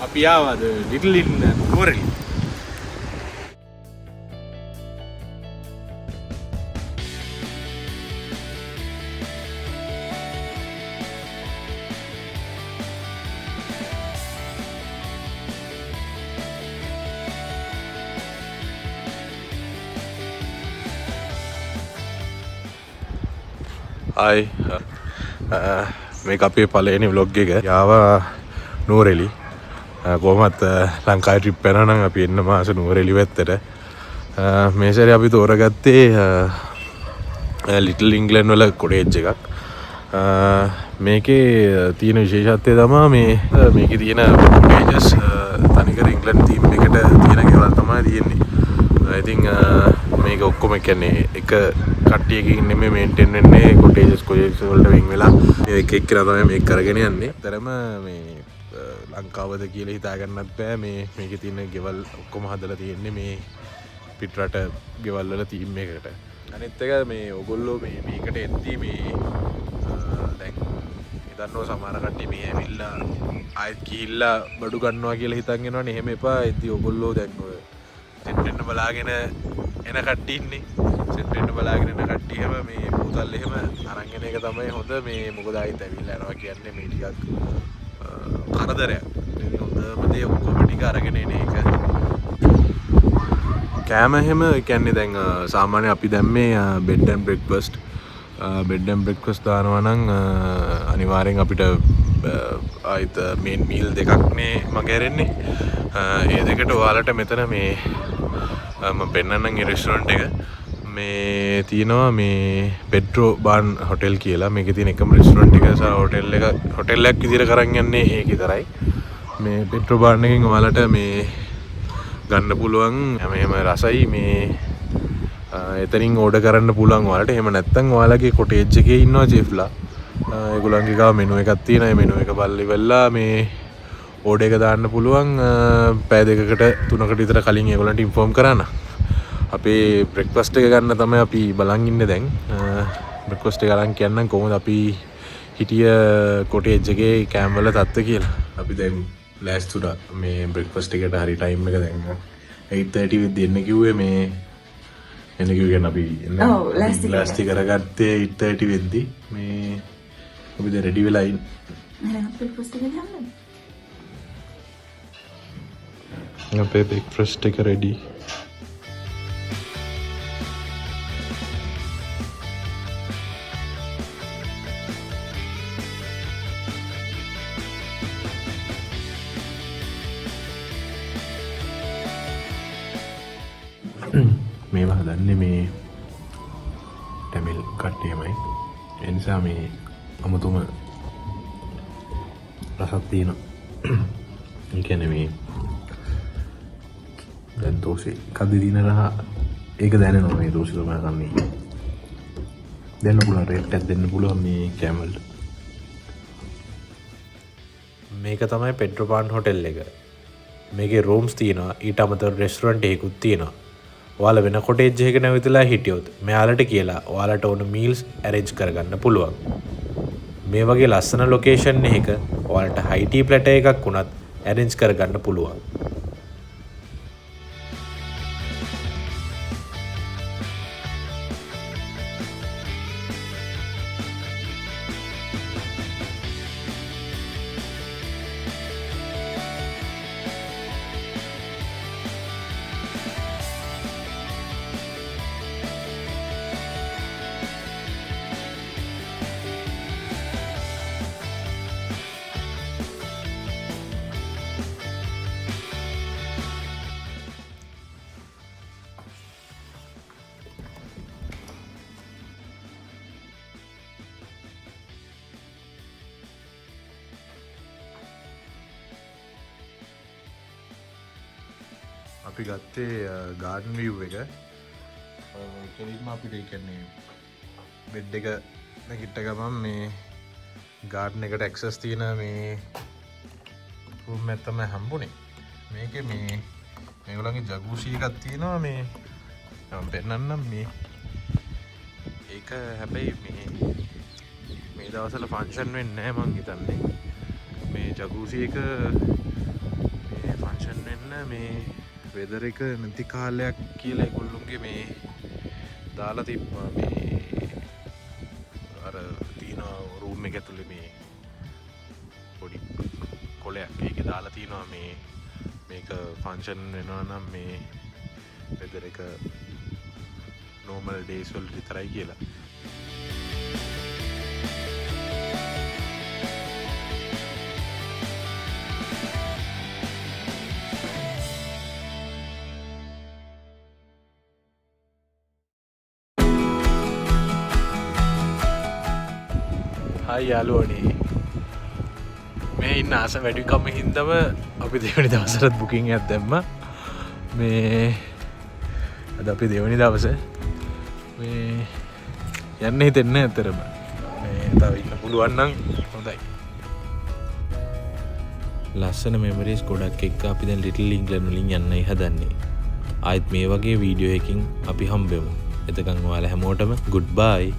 අපි ආවද ලිටල් ඉන් නුවරඑළිය. Hi. මේක අපේ පළවෙනි vlog එක. යාව නුවරඑළිය. කොහොමත් ලංකාවේ ට්‍රිප් යනවා නම් අපි එන්න මාස නුවරඑළිය පැත්තට. මේ සැරේ අපි තෝරගත්තේ ලිටල් ඉංග්ලන්ඩ් වල කොටේජ් එකක්. මේකේ තියෙන විශේෂත්වය තමයි මේකේ තියෙන කොටේජස් තනිකර ඉංග්ලන්ඩ් තීම් එකට තියෙන ගෙවල් තමයි තියෙන්නේ. I think මේක ඔක්කොම කියන්නේ එක කට්ටියකින් නෙමෙයි මේන්ටේන් වෙන්නේ කොටේජස් වලට වින් වෙලා එක එක්කලා තමයි මේක කරගෙන යන්නේ. ඇත්තරම මේ ලංකාවද කියලා හිතා ගන්නත් බෑ. මේකේ තියෙන ගෙවල් ඔක්කොම හදලා තියෙන්නේ මේ පිටරට ගෙවල් වල තීම් එකකට. අනිත් එක මේ ඔයගොල්ලෝ මේකට එද්දී දැන් හිතන්නෝ සමහර කට්ටිය මේ ඇවිල්ලා ආයෙත් ගිහිල්ලා බඩු ගන්නවා කියලා හිතන් එනවනේ. එහෙම එපා. එද්දී ඔයගොල්ලෝ දැන් ඔය සෙට් බලාගෙන එන කට්ටිය ඉන්නේ. සෙට් බලාගෙන එන කට්ටියම මේ බෝතල් එහෙම අරන් එන එක තමයි හොඳ. මේ මොකද ආයෙත් ඇවිල්ලා යනවා කියන්නේ මේ ටිකක් කරදරයක්. ඉතින් හොඳම දේ ඔක්කොම ටික අරගෙන එන එක. කෑම එහෙම කියන්නේ දැන් සාමාන්‍ය අපි දැම්මේ bed and breakfast. Bed and breakfast දානවා නම් අනිවාර්යෙන් අපිට ආයිත් මේන් මීල් දෙකක් නේ මගේ ඇරෙන්නේ. ඒ දෙකට ඔයාලට මෙතන මේ මම පෙන්නන්නම් ඒ රෙස්ටොරන්ට් එක. මේ තියෙනවා මේ පෙඩ්‍රෝ බාන් හොටෙල් කියලා. මේකේ තියෙන එකම රෙස්ටොරන්ට් එක සහ හොටෙල් එකක් විදිහට කරන් යන්නේ ඒක විතරයි. මේ පෙඩ්‍රෝ බාන් එකෙන් ඔයාලට මේ ගන්න පුළුවන් හැම රසයි මේ එතනින් ඕඩර් කරන්න පුළුවන් ඔයාලට. එහෙම නැත්නම් ඔයාලගේ කොටේජ් එකේ ඉන්නවා චීෆ්ලා. ඒගොල්ලන්ගේ ගාව මෙනු එකක් තියෙනවා. ඒ මෙනු එක බලලි වෙලා මේ ඕඩර් එක දාන්න පුළුවන්. පැය දෙකකට තුනකට විතර කලින් ඒගොල්ලන්ට ඉන්ෆෝම් කරන්න. අපේ බ්‍රෙක්ෆාස්ට් එක ගන්න තමයි අපි බලන් ඉන්නේ දැන්. බ්‍රෙක්ෆාස්ට් එක අරන් කියන්නම් කොහොමද අපි හිටිය කොටේජ් එකේ කෑම වල තත්ත්වය කියලා. අපි දැන් ලෑස්තුලා මේ බ්‍රෙක්ෆාස්ට් එකට හරි ටයිම් එක දැන් 8:30 වෙද්දී එන්න කිව්වේ. මේ එන්න කිව්වේ කියන්නේ අපි ලෑස්ති කරගත්තේ 8:30 වෙද්දී. මේ අපි දැන් රෙඩි වෙලා ඉන්න. බ්‍රෙක්ෆාස්ට් එක ගන්න. අපේ බ්‍රෙක්ෆාස්ට් එක රෙඩි. මේවා හදන්නේ මේ ටැමිල් කට්ටියමයි. ඒ නිසා මේ අමුතුම රසක් තියෙනවා. ඒ කියන්නේ මේ දැන් දෝසේ කද්දි දින රහ ඒක දැනෙනවා. මේ දෝසේ තමයි කන්නේ. දෙන්න පුළුවන් රේට් එකක් දෙන්න පුළුවන් මේ කෑම වලට. මේක තමයි පෙඩ්‍රෝ බාන් හොටෙල් එක. මේකේ රූම්ස් තියෙනවා. ඊට අමතරව රෙස්ටොරන්ට් එකකුත් තියෙනවා. ඔයාලා වෙන කොටේජ් එකක නැවතිලා හිටියොත් මෙයාලට කියලා ඔයාලට ඕන මීල්ස් ඇරේන්ජ් කරගන්න පුළුවන්. මේ වගේ ලස්සන ලොකේෂන් එකක ඔයාලට හයි ටී ප්ලැටර් එකක් වුණත් ඇරේන්ජ් කරගන්න පුළුවන්. අපි ගත්තේ ගාඩන් විව් එක. කෙලින්ම අපිට කියන්නේ බෙඩ් එක නැගිට ගමන් මේ ගාඩන් එකට ඇක්සස් තියෙන මේ රූම් එක තමයි හම්බුනේ. මේකේ මේගොල්ලන්ගේ ජගූසි එකක් තියෙනවා. මේ මම පෙන්නන්නම් මේ. ඒක හැබැයි මේ දවස්වල ෆන්ක්ෂන් වෙන්නේ නැහැ මං හිතන්නේ. මේ ජගූසි එක ෆංක්ෂන් වෙන්න මේ වෙදර එක නැති කාලයක් කියලා ඒගොල්ලොන්ගේ මේ දාලා තිබ්බා මේ අර තියෙනවා රූම් එක ඇතුලේ මේ පොඩි කොලයක් ඒක දාලා තියෙනවා මේ මේක ෆංක්ෂන් වෙනවා නම් මේ වෙදර එක නෝමල් ඩේස් වල විතරයි කියලා. හයි යාළුවනේ මේ ඉන්න ආස වැඩිකම හින්දම අපි දෙවනි දවසටත් බුකින් එකක් දැම්මා. මේ අද අපි දෙවනි දවසේ මේ යන්න හිතෙන්නේ ඇතරම මේ තව ඉන්න පුළුවන් නම් හොඳයි. ලස්සන මෙමරිස් ගොඩක් එක්ක අපි දැන් ලිටල් ඉංග්ලන්ඩ් වලින් යන්නයි හදන්නේ. ආයෙත් මේ වගේ වීඩියෝ එකකින් අපි හම්බෙමු. එතකන් ඔයාලා හැමෝටම good bye.